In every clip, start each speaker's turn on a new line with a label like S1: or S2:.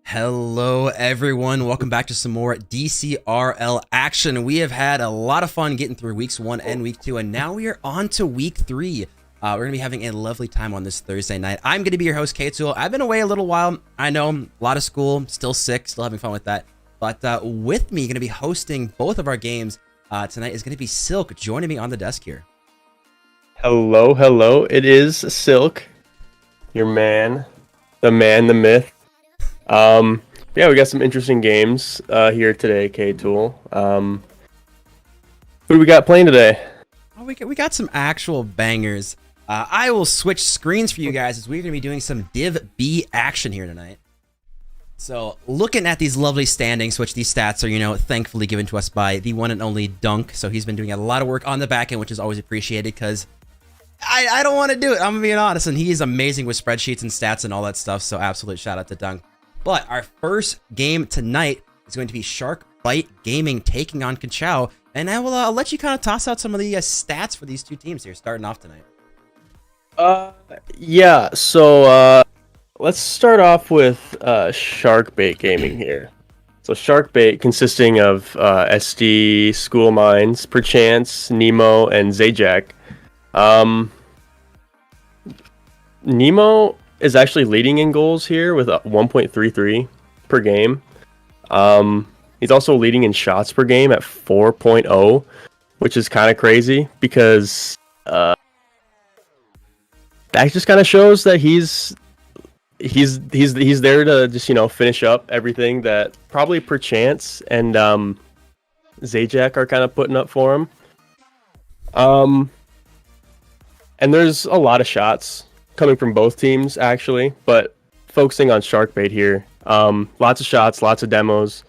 S1: Hello, everyone. Welcome back to some more DCRL action. We have had a lot of fun getting through weeks 1 and week 2, and now we are on to week 3. We're going to be having a lovely time on this Thursday night. I'm going to be your host, Kachow. I've been away a little while. I know, a lot of school, still sick, still having fun with that. But with me, going to be hosting both of our games tonight is going to be Silk, joining me on the desk here.
S2: Hello, hello. It is Silk, your man, the myth. Yeah, we got some interesting games here today, K-Tool. Who do we got playing today?
S1: Oh, we got some actual bangers. I will switch screens for you guys as we're going to be doing some Div B action here tonight. So, looking at these lovely standings, which these stats are, thankfully given to us by the one and only Dunk. So he's been doing a lot of work on the back end, which is always appreciated because I don't want to do it. I'm being honest, and he is amazing with spreadsheets and stats and all that stuff. So, absolute shout out to Dunk. But our first game tonight is going to be SharkBait Gaming taking on Kachow. And I will I'll let you kind of toss out some of the stats for these two teams here, starting off tonight.
S2: Yeah, so let's start off with SharkBait Gaming here. So SharkBait consisting of SD, School Minds, Perchance, Nemo, and Zajac. Nemo is actually leading in goals here with 1.33 per game. He's also leading in shots per game at 4.0, which is kind of crazy because that just kind of shows that he's there to just finish up everything that probably Perchance and Zajac are kind of putting up for him. And there's a lot of shots coming from both teams actually, but focusing on SharkBait here, lots of shots, lots of demos.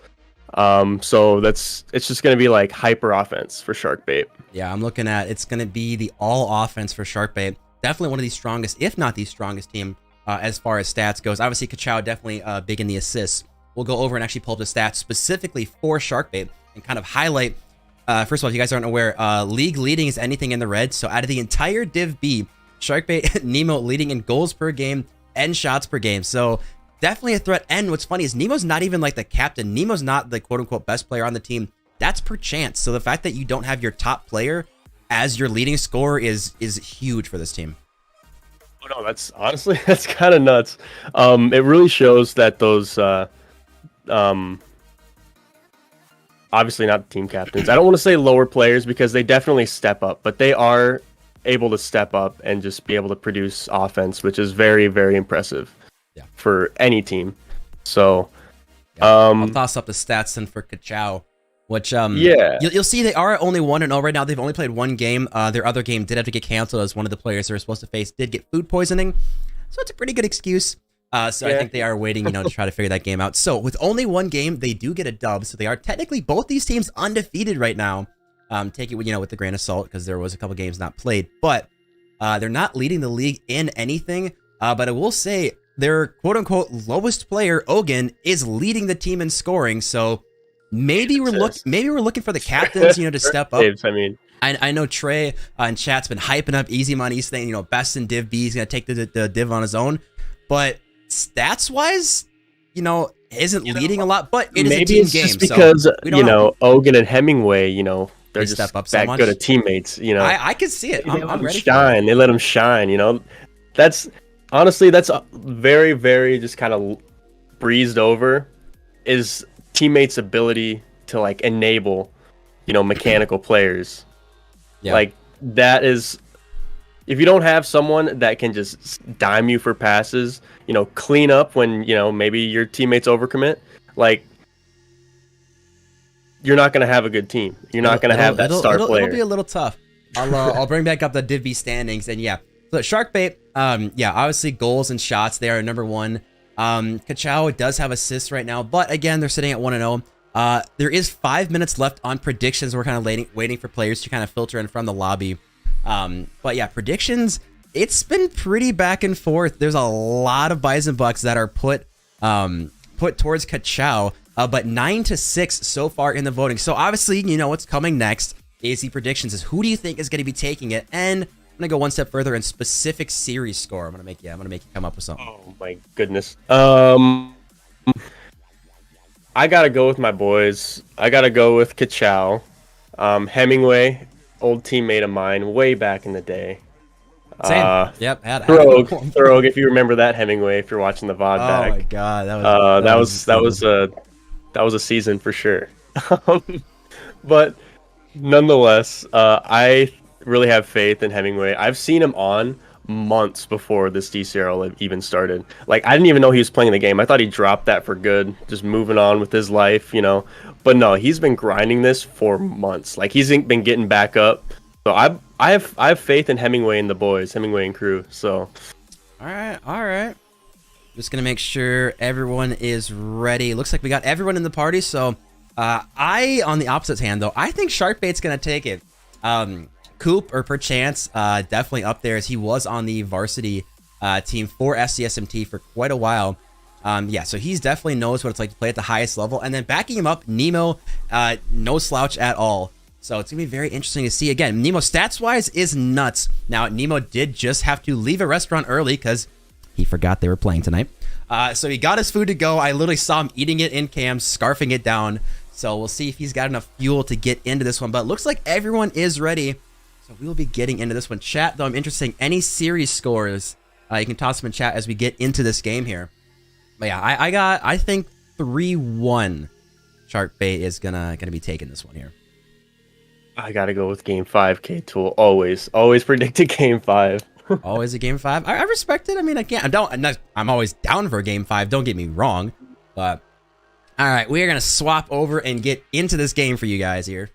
S2: So it's just going to be like hyper offense for SharkBait.
S1: Yeah, I'm looking at it's going to be the all offense for SharkBait. Definitely one of the strongest, if not the strongest team as far as stats goes. Obviously, Kachow definitely big in the assists. We'll go over and actually pull up the stats specifically for SharkBait and kind of highlight. First of all, if you guys aren't aware, league leading is anything in the red. So out of the entire Div B, SharkBait Nemo leading in goals per game and shots per game. So definitely a threat. And what's funny is Nemo's not even like the captain. Nemo's not the quote-unquote best player on the team. That's Perchance. So the fact that you don't have your top player as your leading scorer is huge for this team.
S2: Oh no, that's honestly that's kind of nuts. It really shows that those obviously not the team captains. I don't want to say lower players because they definitely step up, but they are able to step up and just be able to produce offense, which is very, very impressive for any team. So
S1: I'll toss up the stats then for Kachow, which you'll see they are only 1-0 right now. They've only played one game. Their other game did have to get canceled as one of the players they were supposed to face did get food poisoning. So it's a pretty good excuse. I think they are waiting, to try to figure that game out. So with only one game, they do get a dub. So they are technically both these teams undefeated right now. Take it with a grain of salt because there was a couple games not played, but they're not leading the league in anything. But I will say their quote-unquote lowest player, Ogun, is leading the team in scoring. So maybe we're looking for the captains, to step up. I know Trey in chat's been hyping up Easy Money, saying best in Div B. He's gonna take the Div on his own, but stats wise, isn't leading a lot. But it is a team game,
S2: just because
S1: so
S2: Ogun and Hemingway, they're just
S1: step up so
S2: that
S1: much.
S2: good of teammates.
S1: I can see it. I'm ready.
S2: Shine. They let him shine. That's honestly very, very just kind of breezed over is teammates' ability to like enable, mechanical players. Yeah. Like that is, if you don't have someone that can just dime you for passes, clean up when maybe your teammates overcommit, like you're not going to have a good team. You're not going to have that star player.
S1: It'll be a little tough. I'll bring back up the Div B standings, and so SharkBait, obviously goals and shots, they are number 1. Kachow does have assists right now, but again, they're sitting at 1-0. There is 5 minutes left on predictions. We're kind of waiting for players to kind of filter in from the lobby. But yeah, predictions, it's been pretty back and forth. There's a lot of buys and bucks that are put towards Kachow, but 9-6 so far in the voting. So obviously, what's coming next is the predictions. Is who do you think is going to be taking it? And I'm gonna go one step further in specific series score. I'm gonna make you come up with something.
S2: Oh my goodness. I gotta go with my boys. I gotta go with Kachow. Hemingway, old teammate of mine, way back in the day.
S1: Same. Yep.
S2: Throgue, if you remember that Hemingway, if you're watching the VOD back.
S1: Oh my god,
S2: that was a season for sure. But nonetheless, I really have faith in Hemingway. I've seen him on months before this DCRL even started. Like, I didn't even know he was playing the game. I thought he dropped that for good, just moving on with his life, you know. But no, he's been grinding this for months. Like, he's been getting back up. So I have faith in Hemingway and the boys, Hemingway and crew. So,
S1: all right. Just gonna make sure everyone is ready. Looks like we got everyone in the party. So, I on the opposite hand though, I think SharkBait's gonna take it. Coop or perchance definitely up there, as he was on the varsity team for SCSMT for quite a while. Yeah, so he's definitely knows what it's like to play at the highest level. And then backing him up, Nemo, no slouch at all. So it's gonna be very interesting to see. Again, Nemo stats wise is nuts. Now Nemo did just have to leave a restaurant early because he forgot they were playing tonight. So he got his food to go. I literally saw him eating it in cam, scarfing it down. So we'll see if he's got enough fuel to get into this one. But it looks like everyone is ready. So we will be getting into this one. Chat, though, I'm interested in any series scores. You can toss them in chat as we get into this game here. But yeah, I think 3-1 SharkBait is gonna be taking this one here.
S2: I gotta go with Game 5, K-Tool. Always predicted Game 5.
S1: Always a Game 5. I respect it. I mean, I'm always down for a Game 5. Don't get me wrong. But all right, we are gonna swap over and get into this game for you guys here.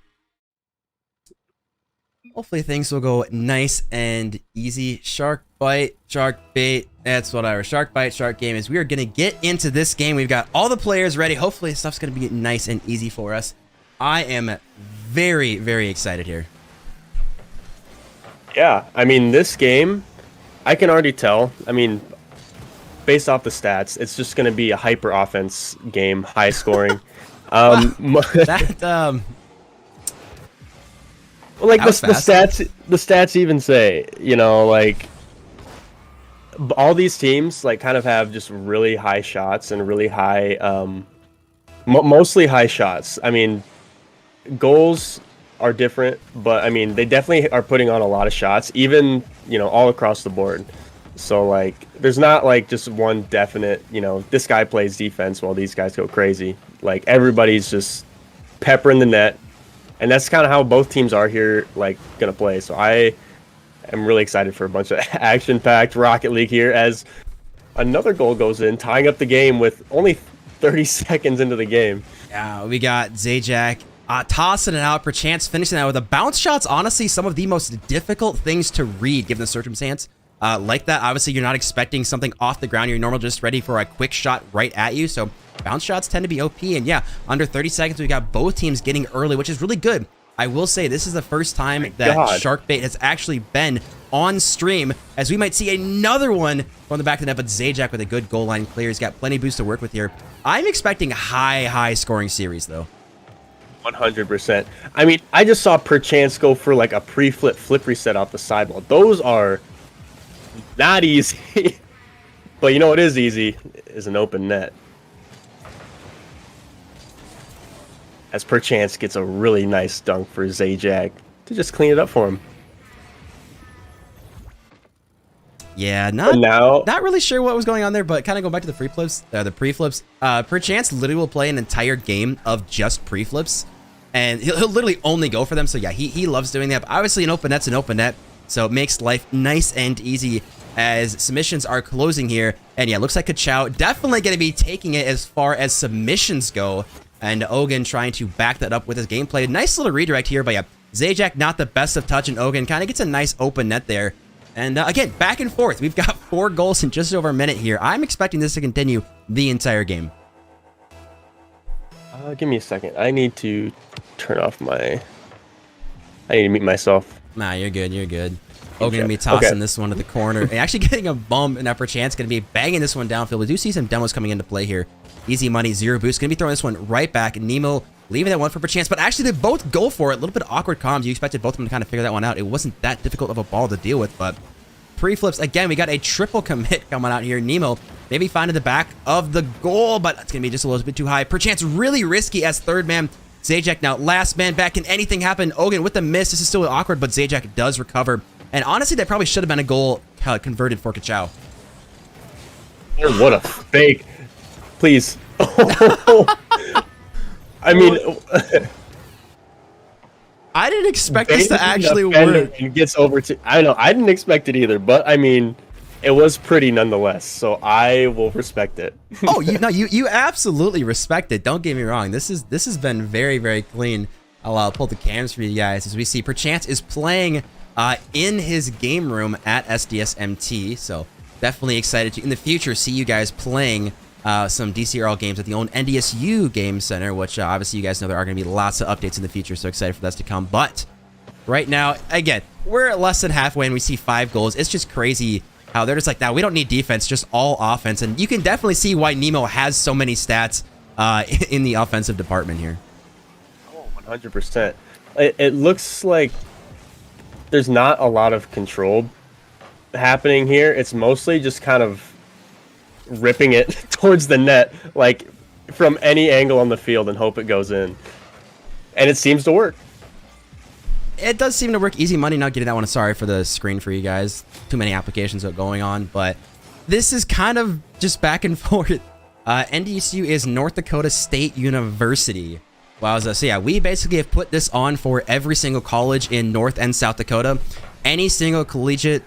S1: Hopefully things will go nice and easy. SharkBait, that's whatever. SharkBait, Shark Game is. We are gonna get into this game. We've got all the players ready. Hopefully stuff's gonna be nice and easy for us. I am very, very excited here.
S2: Yeah, I mean, this game, I can already tell. I mean, based off the stats, it's just gonna be a hyper offense game, high scoring. Well, like the stats even say, you know, like all these teams like kind of have just really high shots and really high, mostly high shots. I mean, goals are different, but I mean they definitely are putting on a lot of shots, even, you know, all across the board. So like, there's not like just one definite, you know, this guy plays defense while these guys go crazy. Like, everybody's just peppering the net. And that's kind of how both teams are here, like, going to play. So I am really excited for a bunch of action-packed Rocket League here, as another goal goes in, tying up the game with only 30 seconds into the game.
S1: Yeah, we got Zajac tossing it out, perchance finishing that with a bounce shot's honestly some of the most difficult things to read, given the circumstance. Like that, obviously, you're not expecting something off the ground. You're normally just ready for a quick shot right at you. So bounce shots tend to be OP. And yeah, under 30 seconds, we got both teams getting early, which is really good. I will say this is the first time that SharkBait has actually been on stream, as we might see another one from the back of the net. But Zajac with a good goal line clear. He's got plenty of boost to work with here. I'm expecting a high scoring series, though.
S2: 100%. I mean, I just saw perchance go for like a flip reset off the sidewall. Those are not easy. But you know what is easy is an open net. As perchance gets a really nice dunk for Zajac to just clean it up for him.
S1: Yeah, not really sure what was going on there, but kind of going back to the pre-flips. Perchance literally will play an entire game of just pre-flips, and he'll literally only go for them. So yeah, he loves doing that. But obviously, an open net's an open net, so it makes life nice and easy as submissions are closing here. And yeah, looks like Kachow definitely going to be taking it as far as submissions go. And Ogun trying to back that up with his gameplay. Nice little redirect here, but yeah, Zajac not the best of touch, and Ogun kind of gets a nice open net there. And again, back and forth. We've got 4 goals in just over a minute here. I'm expecting this to continue the entire game.
S2: Give me a second. I need to turn off my... I need to mute myself.
S1: Nah, you're good. You're good. Ogun going to be tossing this one to the corner. And actually getting a bump, and upper chance going to be banging this one downfield. We do see some demos coming into play here. Easy money, 0 boost. Going to be throwing this one right back. Nemo leaving that one for perchance, but actually they both go for it. A little bit of awkward comms. You expected both of them to kind of figure that one out. It wasn't that difficult of a ball to deal with, but pre-flips. Again, we got a triple commit coming out here. Nemo maybe finding the back of the goal, but it's going to be just a little bit too high. Perchance really risky as third man. Zajac now last man back. Can anything happen? Ogun with the miss. This is still awkward, but Zajac does recover. And honestly, that probably should have been a goal converted for Kachow.
S2: Oh, what a fake. Please. I mean...
S1: I didn't expect this to actually work.
S2: And gets over to... I know, I didn't expect it either, but I mean, it was pretty nonetheless, so I will respect it.
S1: Oh, you absolutely respect it. Don't get me wrong. This has been very, very clean. I'll pull the cams for you guys as we see Perchance is playing in his game room at SDSMT, so definitely excited to in the future see you guys playing some DCRL games at the own NDSU Game Center, which obviously you guys know there are going to be lots of updates in the future, so excited for that to come. But right now, again, we're at less than halfway and we see 5 goals. It's just crazy how they're just like, nah, we don't need defense, just all offense. And you can definitely see why Nemo has so many stats in the offensive department here.
S2: Oh, 100%. It looks like there's not a lot of control happening here. It's mostly just kind of ripping it towards the net, like from any angle on the field, and hope it goes in. And it seems to work.
S1: It does seem to work. Easy money not getting that one. Sorry for the screen for you guys. Too many applications going on, but this is kind of just back and forth. NDSU is North Dakota State University. Wow, so yeah, we basically have put this on for every single college in North and South Dakota. Any single collegiate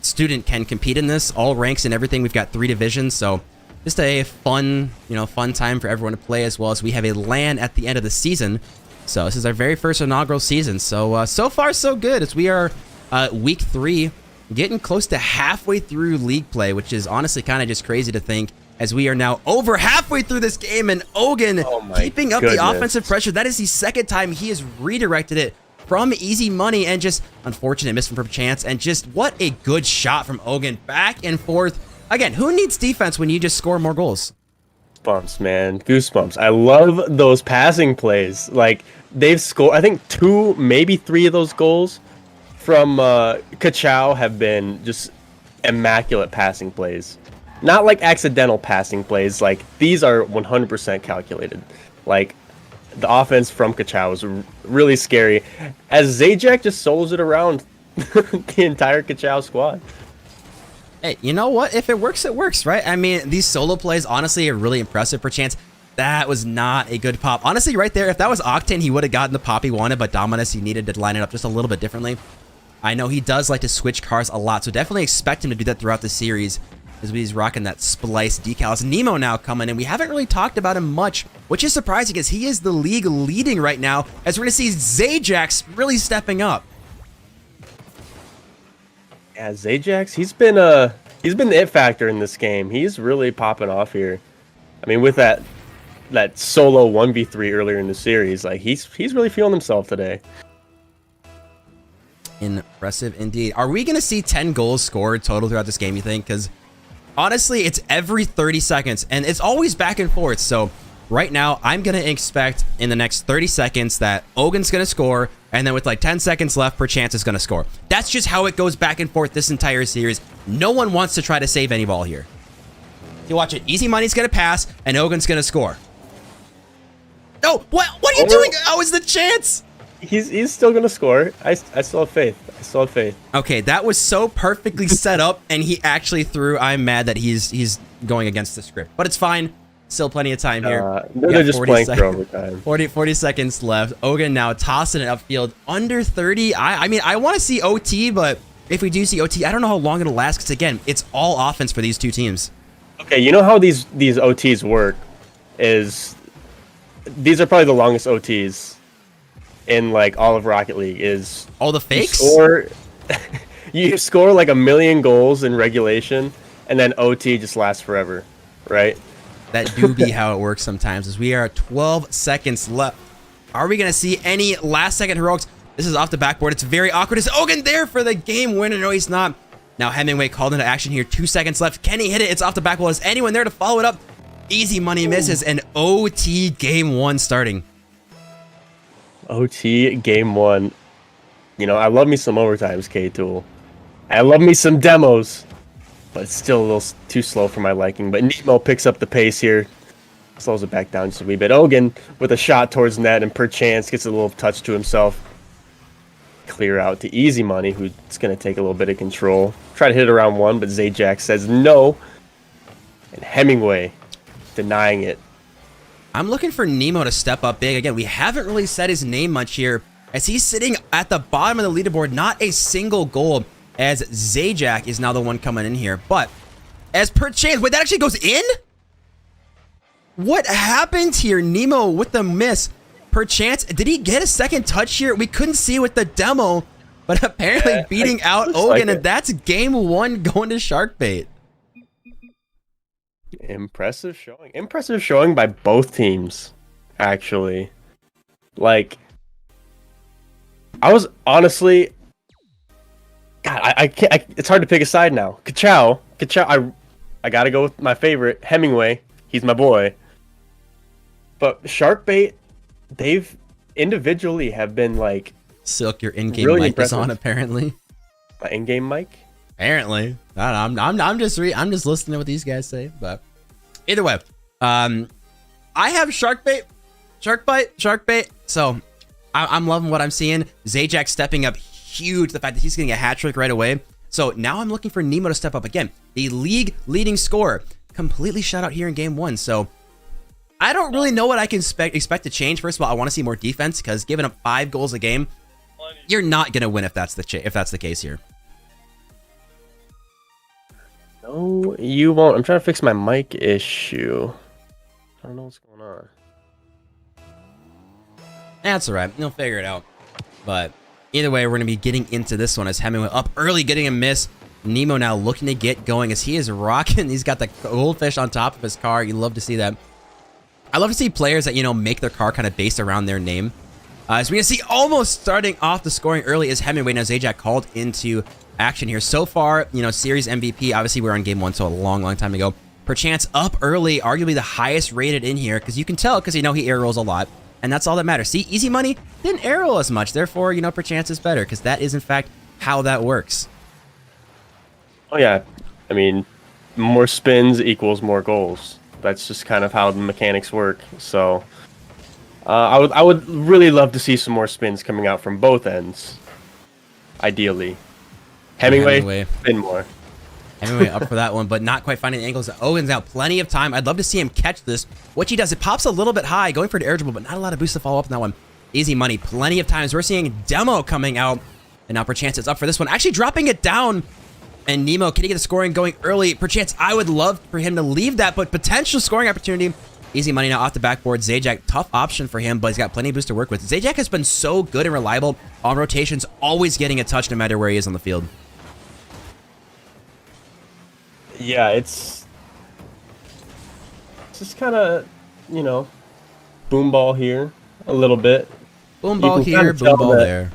S1: student can compete in this, all ranks and everything. We've got 3 divisions, so just a fun, fun time for everyone to play, as well as we have a LAN at the end of the season. So this is our very first inaugural season. So so far so good, as we are week 3, getting close to halfway through league play, which is honestly kind of just crazy to think, as we are now over halfway through this game, and Ogun keeping up the offensive pressure. That is the second time he has redirected it from easy money, and just unfortunate miss from Perchance, and just what a good shot from Ogun, back and forth. Again, who needs defense when you just score more goals?
S2: Goosebumps, man. Goosebumps. I love those passing plays. Like, they've scored, I think 2, maybe 3 of those goals from Kachow have been just immaculate passing plays. Not like accidental passing plays. Like, these are 100% calculated. Like, the offense from Kachow was really scary, as Zajac just solos it around the entire Kachow squad.
S1: Hey, you know what? If it works, right? I mean, these solo plays, honestly, are really impressive. Perchance, that was not a good pop. Honestly, right there, if that was Octane, he would have gotten the pop he wanted, but Dominus, he needed to line it up just a little bit differently. I know he does like to switch cars a lot, so definitely expect him to do that throughout the series, as he's rocking that Splice decals. Nemo now coming in. We haven't really talked about him much, which is surprising, because he is the league leading right now, as we're going to see Zajax really stepping up.
S2: Yeah, Zajax, he's been the it factor in this game. He's really popping off here. I mean, with that solo 1v3 earlier in the series, like he's really feeling himself today.
S1: Impressive indeed. Are we going to see 10 goals scored total throughout this game, you think? Because honestly, it's every 30 seconds, and it's always back and forth. So right now, I'm going to expect in the next 30 seconds that Ogun's going to score, and then with like 10 seconds left, Perchance is going to score. That's just how it goes back and forth this entire series. No one wants to try to save any ball here. You watch it. Easy money's going to pass, and Ogun's going to score. No, what are you doing? How is the chance?
S2: He's still going to score. I still have faith. I still have faith.
S1: Okay, that was so perfectly set up, and he actually threw. I'm mad that he's going against the script, but it's fine. Still plenty of time here.
S2: They're just playing for overtime.
S1: 40 seconds left. Ogun now tossing it upfield under 30. I mean, I want to see OT, but if we do see OT, I don't know how long it'll last, because again, it's all offense for these two teams.
S2: Okay, you know how these OTs work is these are probably the longest OTs in like all of Rocket League. Is
S1: all the fakes?
S2: You score like 1 million goals in regulation, and then OT just lasts forever, right?
S1: That do be how it works sometimes, as we are at 12 seconds left. Are we going to see any last-second heroics? This is off the backboard. It's very awkward. Is Ogun there for the game winner? No, he's not. Now Hemingway called into action here. 2 seconds left. Can he hit it? It's off the backboard. Is anyone there to follow it up? Easy money misses, and OT game 1 starting.
S2: OT game 1. You know, I love me some overtimes, K-Tool. I love me some demos, but it's still a little too slow for my liking. But Nemo picks up the pace here, slows it back down just a wee bit. Ogun with a shot towards net and perchance gets a little touch to himself. Clear out to Easy Money, who's going to take a little bit of control. Try to hit it around one, but Zajac says no. And Hemingway denying it.
S1: I'm looking for Nemo to step up big. Again, we haven't really said his name much here, as he's sitting at the bottom of the leaderboard, not a single goal, as Zajac is now the one coming in here. But as perchance, wait, that actually goes in? What happened here? Nemo with the miss. Perchance, did he get a second touch here? We couldn't see with the demo, but apparently beating out Ogun, like, and that's game 1 going to SharkBait.
S2: Impressive showing. Impressive showing by both teams, actually. Like, I was honestly, God, I can't. It's hard to pick a side now. Kachow. I gotta go with my favorite, Hemingway. He's my boy. But SharkBait, they've individually have been like,
S1: Silk, your in-game really mic impressive. Is on apparently.
S2: My in-game mic?
S1: Apparently. I'm just listening to what these guys say. But either way, I have SharkBait. So I'm loving what I'm seeing. Zajac stepping up huge. The fact that he's getting a hat trick right away. So now I'm looking for Nemo to step up again. The league leading scorer. Completely shut out here in game 1. So I don't really know what I can expect to change. First of all, I want to see more defense, because giving up 5 goals a game, you're not going to win if that's the case here.
S2: No, you won't. I'm trying to fix my mic issue. I don't know what's going on.
S1: That's all right. You'll figure it out. But either way, we're going to be getting into this one as Hemingway up early, getting a miss. Nemo now looking to get going as he is rocking. He's got the goldfish on top of his car. You love to see that. I love to see players that, you know, make their car kind of based around their name. As we can see, almost starting off the scoring early is Hemingway. Now Zajac called into action here. So far, you know, series MVP. Obviously, we're on game 1, so a long time ago. Perchance up early, arguably the highest rated in here, because you can tell, because you know he air rolls a lot, and that's all that matters. See, Easy Money didn't air roll as much, therefore, you know, Perchance is better, because that is in fact how that works.
S2: Oh yeah, I mean, more spins equals more goals. That's just kind of how the mechanics work. So I would really love to see some more spins coming out from both ends. Ideally, Hemingway. Spin more.
S1: Hemingway up for that one, but not quite finding the angles. Owen's out plenty of time. I'd love to see him catch this. What he does, it pops a little bit high, going for an air dribble, but not a lot of boost to follow up on that one. Easy Money, plenty of times. We're seeing Demo coming out, and now Perchance is up for this one. Actually dropping it down. And Nemo, can he get the scoring going early? Perchance, I would love for him to leave that, but potential scoring opportunity. Easy Money now off the backboard. Zajac, tough option for him, but he's got plenty of boost to work with. Zajac has been so good and reliable on rotations, always getting a touch no matter where he is on the field.
S2: Yeah, it's just kind of, you know, boom ball here a little bit.
S1: Boom ball here, boom ball there.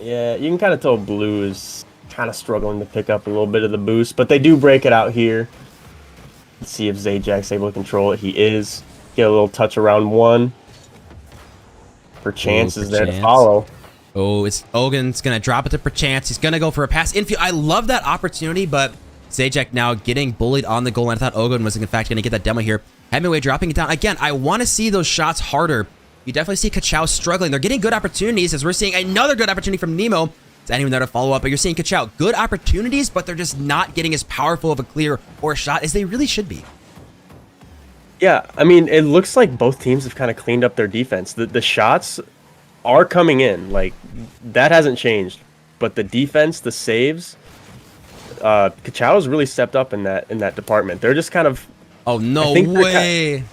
S2: Yeah, you can kind of tell Blue is kind of struggling to pick up a little bit of the boost, but they do break it out here. Let's see if Zajac's able to control it. He is. Get a little touch around one. Perchance is there to follow.
S1: Oh, it's Ogun's going to drop it to Perchance. He's going to go for a pass infield. I love that opportunity, but Zajac now getting bullied on the goal line. I thought Ogun was in fact going to get that demo here. Hemingway dropping it down. Again, I want to see those shots harder. You definitely see Kachow struggling. They're getting good opportunities, as we're seeing another good opportunity from Nemo. It's anyone there to follow up, but you're seeing Kachow. Good opportunities, but they're just not getting as powerful of a clear or shot as they really should be.
S2: Yeah, I mean, it looks like both teams have kind of cleaned up their defense. The shots are coming in. Like, that hasn't changed. But the defense, the saves, Kachow has really stepped up in that department. They're just kind of...
S1: Oh, no way!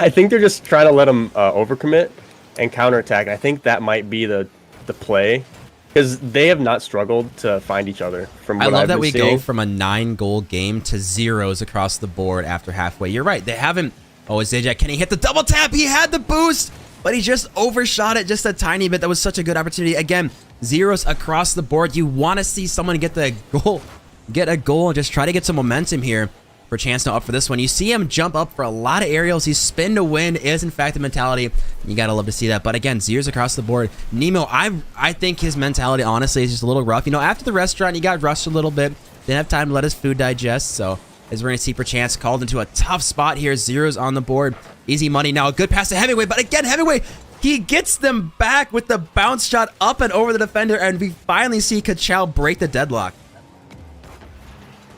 S2: I think they're just trying to let them overcommit and counterattack. I think that might be the play, because they have not struggled to find each other. From what
S1: I love
S2: I've
S1: that
S2: been
S1: we
S2: seeing.
S1: go from a 9-goal game to zeros across the board after halfway. You're right. They haven't... Oh, is Zajac, can he hit the double tap? He had the boost, but he just overshot it just a tiny bit. That was such a good opportunity. Again, zeros across the board. You want to see someone get the goal, get a goal, and just try to get some momentum here. Perchance now up for this one. You see him jump up for a lot of aerials. He's spin to win is in fact the mentality. You gotta love to see that. But again, zeros across the board. Nemo, I think his mentality honestly is just a little rough. You know, after the restaurant, he got rushed a little bit. Didn't have time to let his food digest. So as we're gonna see Perchance called into a tough spot here. Zeros on the board. Easy money now. A good pass to Heavyweight, but again, Heavyweight, he gets them back with the bounce shot up and over the defender, and we finally see Kachow break the deadlock.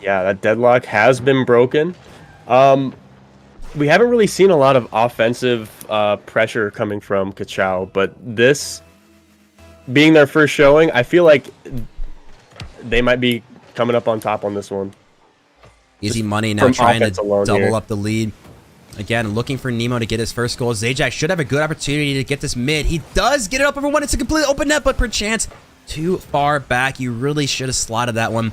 S2: Yeah, that deadlock has been broken. We haven't really seen a lot of offensive pressure coming from Kachow, but this being their first showing, I feel like they might be coming up on top on this one.
S1: Easy money now, trying to double up the lead. Again, looking for Nemo to get his first goal. Zajac should have a good opportunity to get this mid. He does get it up over one. It's a completely open net, but Perchance too far back. You really should have slotted that one.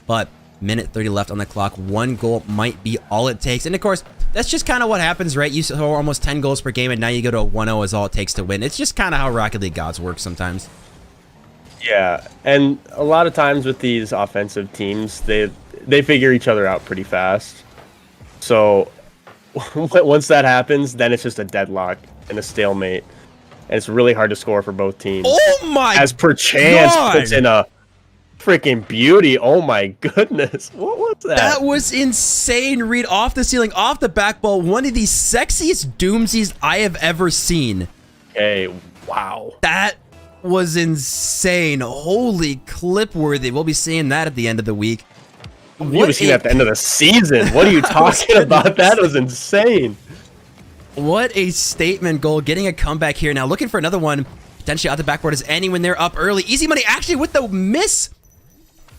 S1: But minute 30 left on the clock. One goal might be all it takes. And of course, that's just kind of what happens, right? You score almost 10 goals per game, and now you go to a 1-0 is all it takes to win. It's just kind of how Rocket League gods work sometimes.
S2: Yeah, and a lot of times with these offensive teams, they figure each other out pretty fast. So once that happens, then it's just a deadlock and a stalemate, and it's really hard to score for both teams.
S1: Oh my!
S2: As Perchance puts in a freaking beauty. Oh my goodness, what was that?
S1: That was insane. Read off the ceiling, off the back ball. One of the sexiest doomsies I have ever seen.
S2: Hey, wow.
S1: That was insane. Holy clip worthy. We'll be seeing that at the end of the week.
S2: You'll be seeing that at the end of the season. What are you talking about? That was insane.
S1: What a statement goal. Getting a comeback here now. Looking for another one. Potentially out the backboard is anyone there up early. Easy money actually with the miss.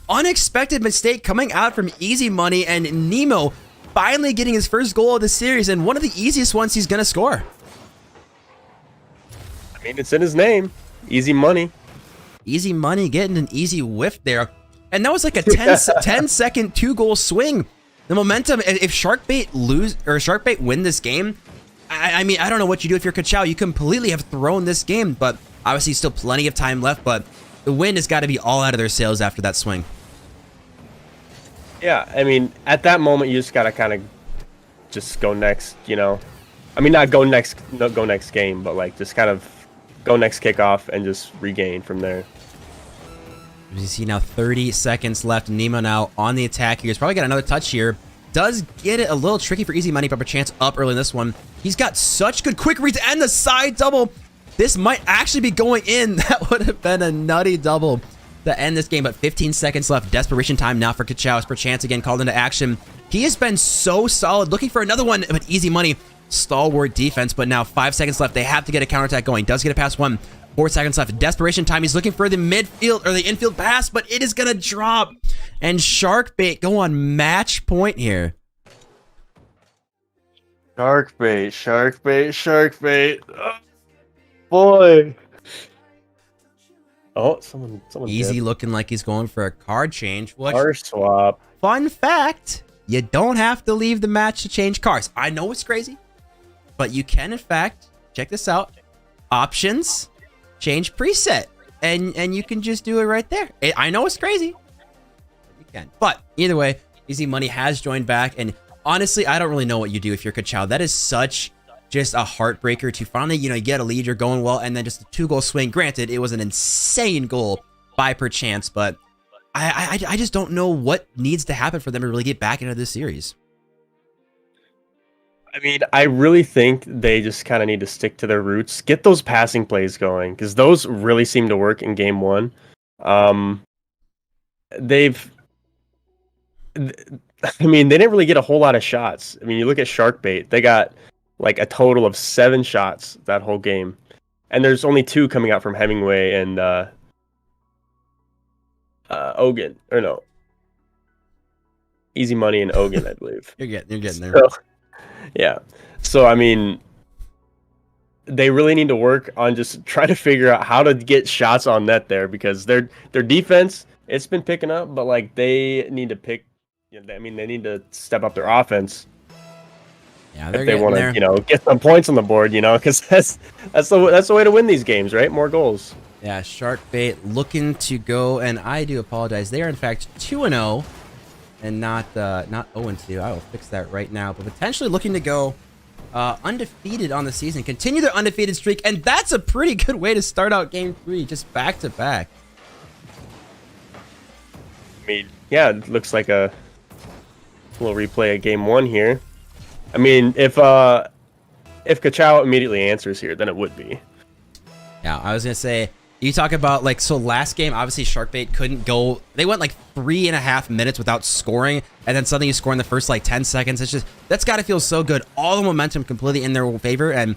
S1: Unexpected mistake coming out from Easy Money, and Nemo finally getting his first goal of the series, and one of the easiest ones he's going to score.
S2: I mean, it's in his name. Easy Money.
S1: Easy Money getting an easy whiff there. And that was like a 10-second 2-goal swing. The momentum, if SharkBait win this game, I mean, I don't know what you do if you're Kachow. You completely have thrown this game, but obviously still plenty of time left, but the win has got to be all out of their sails after that swing.
S2: Yeah, I mean, at that moment, you just got to kind of just go next, you know. I mean, not go next game, but like just kind of go next kickoff and just regain from there.
S1: As you see now, 30 seconds left. Nemo now on the attack here. He's probably got another touch here. Does get it a little tricky for Easy Money, but Perchance up early in this one. He's got such good quick reads and the side double. This might actually be going in. That would have been a nutty double to end this game, but 15 seconds left. Desperation time now for Kachow. As Perchance again called into action. He has been so solid. Looking for another one, but Easy Money, stalwart defense, but now 5 seconds left. They have to get a counterattack going. Does get it past one. 4 seconds left. Desperation time. He's looking for the midfield or the infield pass, but it is going to drop. And SharkBait go on match point here.
S2: SharkBait, SharkBait, SharkBait. Oh, boy. Oh, someone
S1: Easy did. Looking like he's going for a card change.
S2: Car swap.
S1: Fun fact, you don't have to leave the match to change cars. I know it's crazy, but you can in fact, check this out, options, change preset, and you can just do it right there. I know it's crazy, but you can. But either way, Easy Money has joined back, and honestly, I don't really know what you do if you're Kachow. That is such just a heartbreaker to finally, you know, you get a lead, you're going well, and then just a 2-goal swing. Granted, it was an insane goal by Perchance, but I just don't know what needs to happen for them to really get back into this series.
S2: I mean, I really think they just kind of need to stick to their roots, get those passing plays going, because those really seem to work in game one. I mean, they didn't really get a whole lot of shots. I mean, you look at SharkBait, they got like a total of 7 shots that whole game. And there's only 2 coming out from Hemingway and Ogan. Or no. Easy Money and Ogan, I believe.
S1: You're getting there.
S2: So, yeah. So, I mean, they really need to work on just try to figure out how to get shots on net there, because their defense, it's been picking up, but like they need to I mean, they need to step up their offense.
S1: Yeah,
S2: if they want to, you know, get some points on the board, you know, because that's the way to win these games, right? More goals.
S1: Yeah, SharkBait looking to go, and I do apologize. They are in fact 2-0 and not 0-2. I will fix that right now. But potentially looking to go undefeated on the season, continue their undefeated streak, and that's a pretty good way to start out Game 3, just back to back.
S2: I mean, yeah, it looks like a little replay of Game 1 here. I mean, if Kachow immediately answers here, then it would be.
S1: Yeah, I was gonna say, you talk about like, so last game, obviously SharkBait couldn't go. They went like 3.5 minutes without scoring, and then suddenly you score in the first like 10 seconds. It's just, that's got to feel so good. All the momentum completely in their favor. And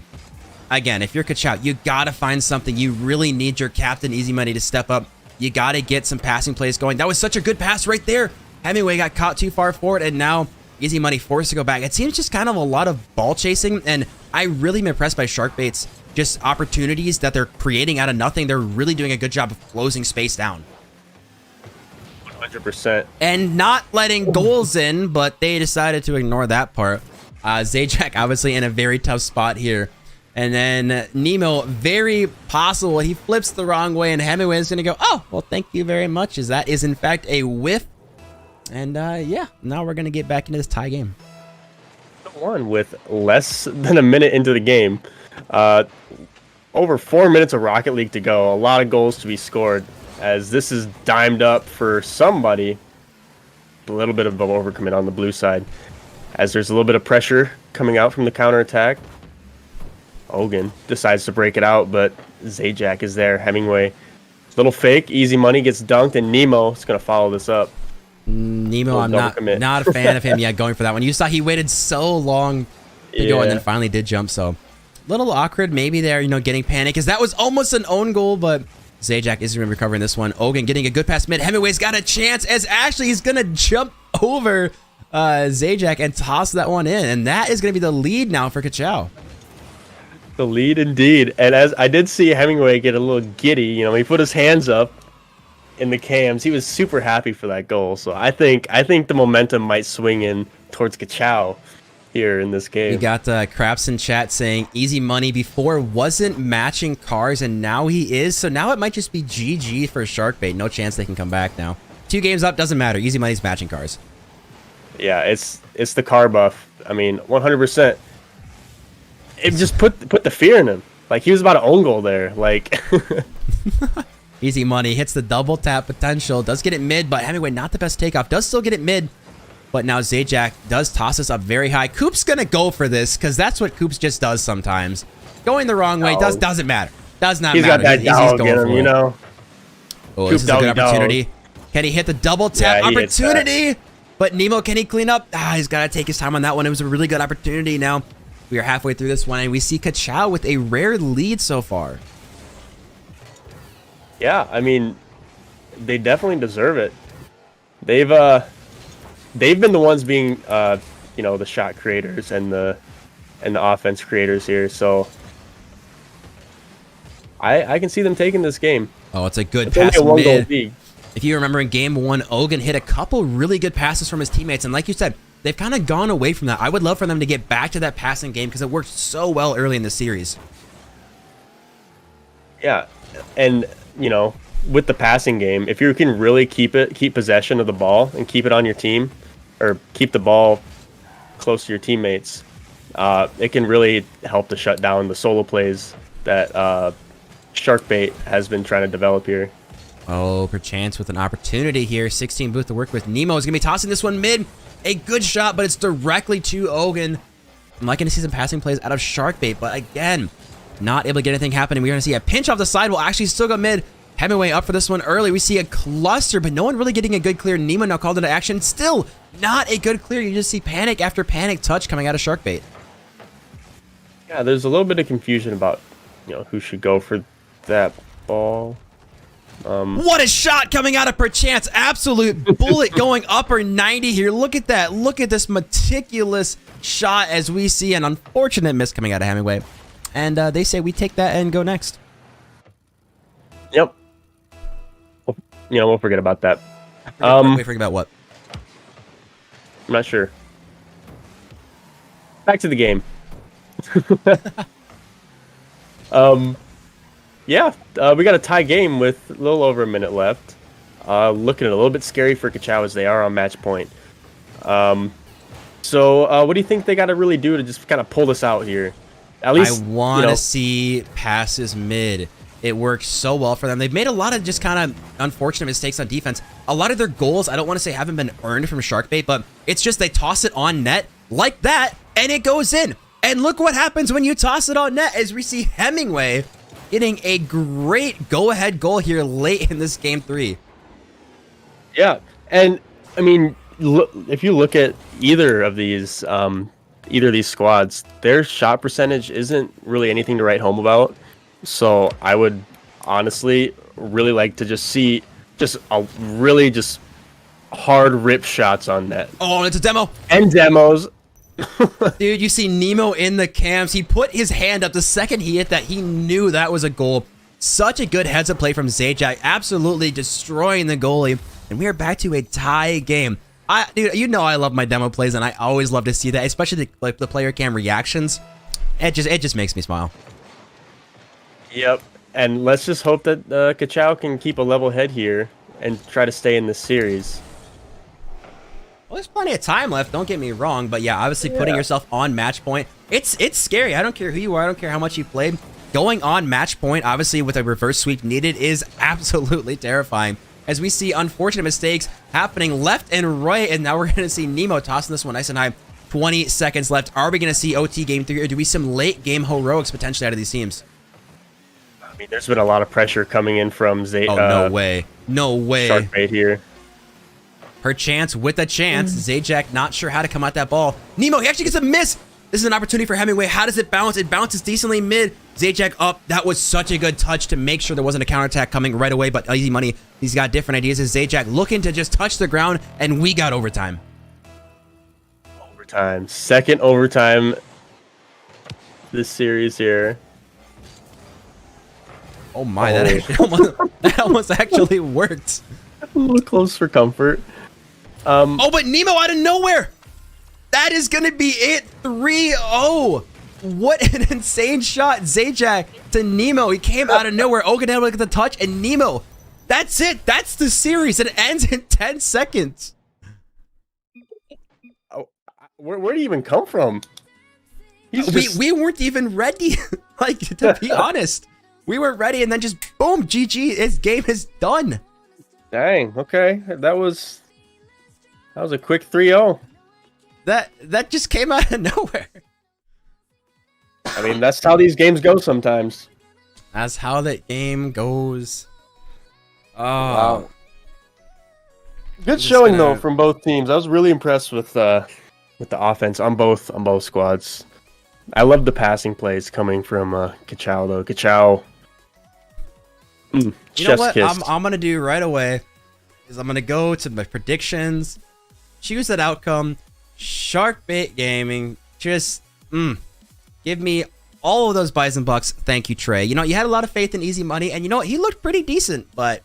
S1: again, if you're Kachow, you gotta find something. You really need your captain Easy Money to step up. You gotta get some passing plays going. That was such a good pass right there. Hemingway got caught too far forward, and now Easy Money forced to go back. It seems just kind of a lot of ball chasing, and I really am impressed by SharkBait's just opportunities that they're creating out of nothing. They're really doing a good job of closing space down.
S2: 100%.
S1: And not letting goals in, but they decided to ignore that part. Zajac obviously in a very tough spot here. And then Nemo, very possible, he flips the wrong way, and Hemingway is going to go, oh, well, thank you very much, as that is in fact a whiff. And yeah, now we're going to get back into this tie game.
S2: One with less than a minute into the game. Over 4 minutes of Rocket League to go. A lot of goals to be scored, as this is dimed up for somebody. A little bit of an overcommit on the blue side, as there's a little bit of pressure coming out from the counterattack. Ogun decides to break it out, but Zajac is there. Hemingway, little fake, Easy Money gets dunked, and Nemo is going to follow this up.
S1: Nemo, I'm not a fan of him yet going for that one. You saw he waited so long to go, and then finally did jump. So little awkward maybe there, you know, getting panic, because that was almost an own goal, but Zajac isn't recovering this one. Ogun getting a good pass mid. Hemingway's got a chance, as Ashley is going to jump over Zajac and toss that one in, and that is going to be the lead now for Kachow.
S2: The lead indeed. And as I did see Hemingway get a little giddy, you know, he put his hands up in the cams. He was super happy for that goal. So I think the momentum might swing in towards Kachow here in this game.
S1: We got Craps in chat saying Easy Money before wasn't matching cars, and now he is. So now it might just be GG for SharkBait. No chance they can come back now. 2 games up, doesn't matter. Easy Money's matching cars.
S2: Yeah, it's the car buff. I mean, 100%. It just put the fear in him. Like, he was about to own goal there. Like,
S1: Easy Money hits the double tap potential. Does get it mid, but Hemingway not the best takeoff. Does still get it mid, but now Zajac does toss us up very high. Coop's gonna go for this, because that's what Coops just does sometimes. Going the wrong way doesn't matter. Does not matter.
S2: Got that dog in him, you know.
S1: Oh, this is a good opportunity. Can he hit the double tap opportunity? But Nemo, can he clean up? He's got to take his time on that one. It was a really good opportunity. Now we are halfway through this one, and we see Kachow with a rare lead so far.
S2: Yeah, I mean, they definitely deserve it. They've been the ones being, you know, the shot creators and the offense creators here. So I can see them taking this game.
S1: Oh, it's a good pass mid. If you remember in Game 1, Ogun hit a couple really good passes from his teammates, and like you said, they've kind of gone away from that. I would love for them to get back to that passing game, because it worked so well early in the series.
S2: Yeah, and you know, with the passing game, if you can really keep possession of the ball and keep it on your team, or keep the ball close to your teammates, it can really help to shut down the solo plays that SharkBait has been trying to develop here.
S1: Oh, perchance with an opportunity here. 16 booth to work with. Nemo is going to be tossing this one mid. A good shot, but it's directly to Ogun. I'm liking to see some passing plays out of SharkBait, but again, not able to get anything happening. We're going to see a pinch off the side. We'll actually still go mid. Hemingway up for this one early. We see a cluster, but no one really getting a good clear. Nemo now called into action. Still not a good clear. You just see panic after panic touch coming out of SharkBait.
S2: Yeah, there's a little bit of confusion about, you know, who should go for that ball.
S1: What a shot coming out of Perchance. Absolute bullet going upper 90 here. Look at that. Look at this meticulous shot, as we see an unfortunate miss coming out of Hemingway. And they say we take that and go next.
S2: Yep. You know, we'll forget about that.
S1: Wait, forget about what?
S2: I'm not sure. Back to the game. Yeah, we got a tie game with a little over a minute left. Looking a little bit scary for Kachow, as they are on match point. So what do you think they got to really do to just kind of pull this out here? At least
S1: I want to see passes mid. It works so well for them. They've made a lot of just kind of unfortunate mistakes on defense. A lot of their goals, I don't want to say haven't been earned from SharkBait, but it's just they toss it on net like that, and it goes in. And look what happens when you toss it on net, as we see Hemingway getting a great go-ahead goal here late in this game 3.
S2: Yeah, and I mean, if you look at either of these squads, their shot percentage isn't really anything to write home about. So I would honestly really like to just see just hard rip shots on net.
S1: Oh, it's a demo.
S2: And demos.
S1: Dude, you see Nemo in the cams. He put his hand up the second he hit that. He knew that was a goal. Such a good heads-up play from Zajac, absolutely destroying the goalie. And we are back to a tie game. Dude, you know I love my demo plays, and I always love to see that, especially the player cam reactions. It just makes me smile.
S2: Yep, and let's just hope that Kachow can keep a level head here and try to stay in this series.
S1: Well, there's plenty of time left, don't get me wrong, but yeah, obviously putting yourself on match point, it's scary. I don't care who you are, I don't care how much you played. Going on match point, obviously with a reverse sweep needed, is absolutely terrifying. As we see unfortunate mistakes happening left and right, and now we're going to see Nemo tossing this one nice and high. 20 seconds left. Are we going to see OT game 3, or do we see some late game heroics potentially out of these teams?
S2: I mean, there's been a lot of pressure coming in from
S1: no way. No way.
S2: SharkBait here.
S1: Her chance with a chance. Zajac not sure how to come at that ball. Nemo, he actually gets a miss. This is an opportunity for Hemingway. How does it bounce? It bounces decently mid. Zajac up. That was such a good touch to make sure there wasn't a counterattack coming right away, but easy money. He's got different ideas. As Zajac looking to just touch the ground, and we got overtime.
S2: Overtime. Second overtime this series here.
S1: Oh my, that almost actually worked.
S2: A little close for comfort.
S1: Oh, but Nemo out of nowhere. That is going to be it. 3-0. What an insane shot. Zajac to Nemo. He came out of nowhere. Oganel look at the touch, and Nemo. That's it. That's the series. It ends in 10 seconds.
S2: Oh, where did he even come from?
S1: We weren't even ready. Like, to be honest. We were ready, and then just boom, GG. His game is done.
S2: Dang. Okay, that was a quick 3-0.
S1: That just came out of nowhere.
S2: I mean, that's how these games go sometimes.
S1: That's how that game goes. Oh.
S2: Wow. Good showing though from both teams. I was really impressed with the offense on both squads. I love the passing plays coming from Kachow though. Kachow.
S1: You know what I'm gonna do right away is I'm gonna go to my predictions, choose that outcome. SharkBait Gaming, just give me all of those Bison bucks. Thank you, Trey. You know, you had a lot of faith in easy money, and you know what, he looked pretty decent, but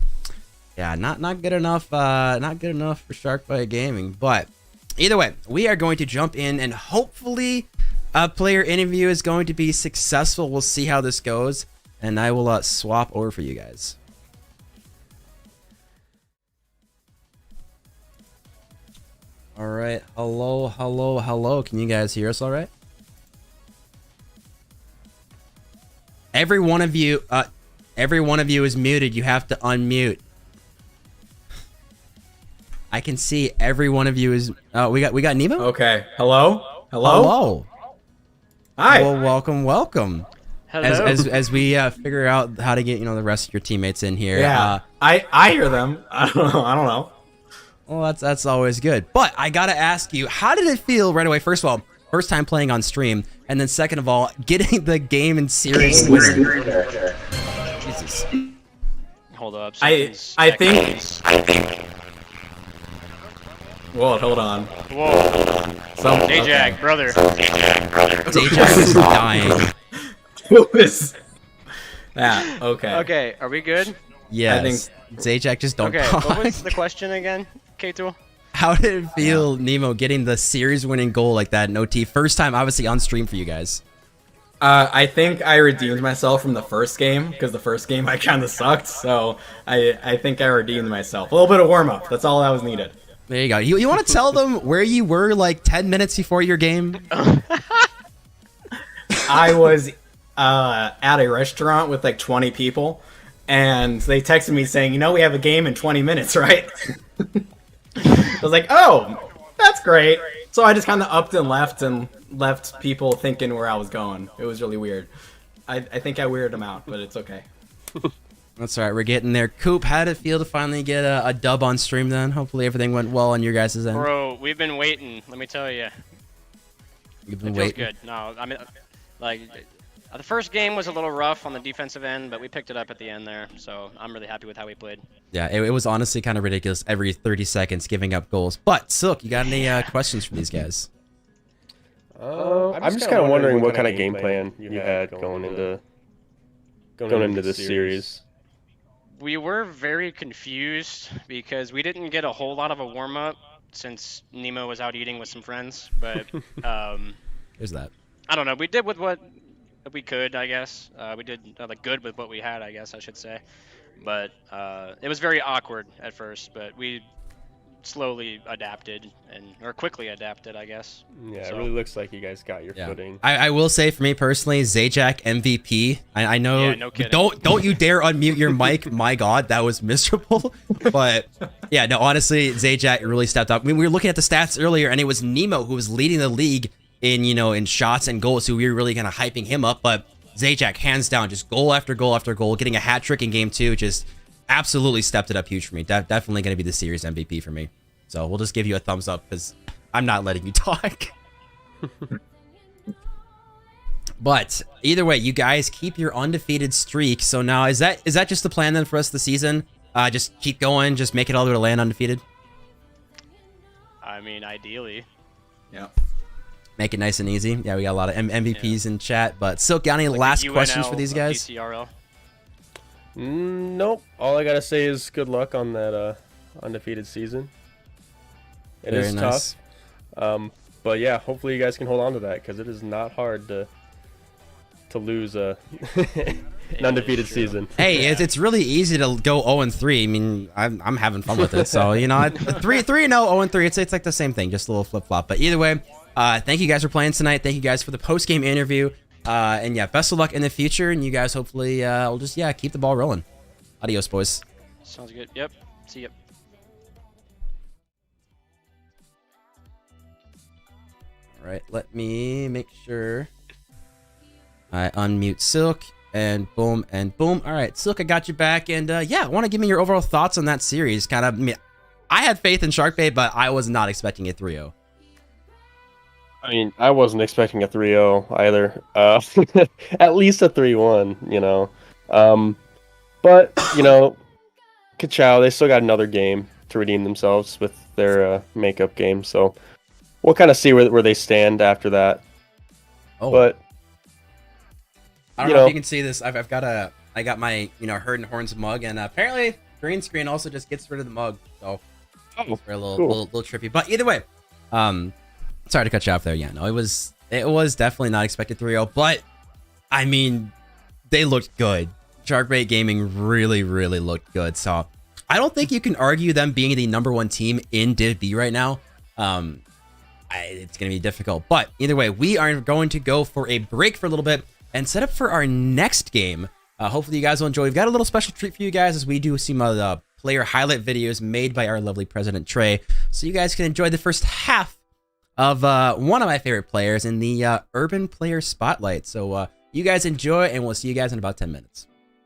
S1: yeah, not good enough. Not good enough for SharkBait Gaming. But either way, we are going to jump in, and hopefully a player interview is going to be successful. We'll see how this goes, and I will swap over for you guys. All right, hello. Can you guys hear us all right? Every one of you is muted. You have to unmute. I can see every one of you is. We got Nemo.
S3: Okay. Hello. Hi.
S1: Well, welcome.
S4: Hello.
S1: As we figure out how to get the rest of your teammates in here.
S3: Yeah. I hear them. I don't know.
S1: Well, that's always good. But I gotta ask you, how did it feel right away? First of all, first time playing on stream, and then second of all, getting the game in series winner. Jesus.
S4: Hold up.
S3: I think. Whoa, hold on.
S4: Whoa. Zajac, brother.
S1: Zajac is dying.
S3: Yeah. Okay.
S4: Okay. Are we good?
S1: Yes. I think Zajac just don't.
S4: Okay. What was the question again, Kachow?
S1: How did it feel, Nemo, getting the series-winning goal like that in OT? First time, obviously, on stream for you guys.
S3: I think I redeemed myself from the first game, because the first game I kind of sucked, so I think I redeemed myself. A little bit of warm-up. That's all that was needed.
S1: There you go. You want to tell them where you were like 10 minutes before your game?
S3: I was at a restaurant with like 20 people, and they texted me saying, we have a game in 20 minutes, right? I was like, oh, that's great. So I just kind of upped and left people thinking where I was going. It was really weird. I think I weirded them out, but it's okay.
S1: That's all right. We're getting there. Coop, how did it feel to finally get a dub on stream then? Hopefully everything went well on your guys' end.
S4: Bro, we've been waiting. Let me tell you.
S1: You've been
S4: It
S1: waiting.
S4: feels good. No, I mean, like, the first game was a little rough on the defensive end, but we picked it up at the end there. So I'm really happy with how we played.
S1: Yeah, it was honestly kind of ridiculous every 30 seconds giving up goals. But, Silk, you got any questions from these guys?
S2: I'm just kind of wondering what kind of game plan you had going into this series.
S4: We were very confused because we didn't get a whole lot of a warm-up since Nemo was out eating with some friends. But
S1: There's that.
S4: I don't know. We did with what we could, I guess. We did like good with what we had, I guess I should say. But it was very awkward at first, but we slowly adapted or quickly adapted, I guess.
S2: Yeah, so. It really looks like you guys got your footing.
S1: I will say for me personally, Zajac MVP. I know.
S4: Yeah, no kidding.
S1: Don't you dare unmute your mic. My God, that was miserable. But yeah, no, honestly, Zajac really stepped up. I mean, we were looking at the stats earlier, and it was Nemo who was leading the league in shots and goals. So we were really kind of hyping him up. But Zajac, hands down, just goal after goal after goal, getting a hat trick in game 2, just absolutely stepped it up huge for me. Definitely going to be the series MVP for me. So we'll just give you a thumbs up because I'm not letting you talk. But either way, you guys keep your undefeated streak. So now is that just the plan then for us this season? Just keep going, just make it all the way to land undefeated?
S4: I mean, ideally.
S3: Yeah.
S1: Make it nice and easy. Yeah, we got a lot of MVPs in chat. But Silk, got any last questions for these guys?
S4: DCRL?
S2: Nope. All I got to say is good luck on that undefeated season. It is nice. Tough. But yeah, hopefully you guys can hold on to that because it is not hard to lose an undefeated season.
S1: Hey, it's really easy to go 0-3. I mean, I'm having fun with it. So, 3-0, 0-3, it's like the same thing, just a little flip-flop. But either way, thank you guys for playing tonight. Thank you guys for the post-game interview. And yeah, best of luck in the future. And you guys hopefully will just, keep the ball rolling. Adios, boys.
S4: Sounds good. Yep. See ya.
S1: All right, let me make sure I unmute Silk, and boom, and boom. All right, Silk, I got you back, and yeah, I want to give me your overall thoughts on that series. Kind of, I had faith in SharkBait, but I was not expecting a 3-0.
S2: I mean, I wasn't expecting a 3-0 either. At least a 3-1, But, Kachow, they still got another game to redeem themselves with their makeup game, so we'll kind of see where they stand after that.
S1: Oh,
S2: but
S1: I don't know if you can see this. I got my Herd and Horns mug, and apparently green screen also just gets rid of the mug. So it's a little trippy. But either way, sorry to cut you off there. Yeah, no, it was definitely not expected 3-0, but I mean, they looked good. SharkBait Gaming really, really looked good. So I don't think you can argue them being the #1 team in Div B right now. It's going to be difficult. But either way, we are going to go for a break for a little bit and set up for our next game. Hopefully you guys will enjoy. We've got a little special treat for you guys as we do some of the player highlight videos made by our lovely President Trey. So you guys can enjoy the first half of one of my favorite players in the Urban Player Spotlight. So you guys enjoy, and we'll see you guys in about 10 minutes.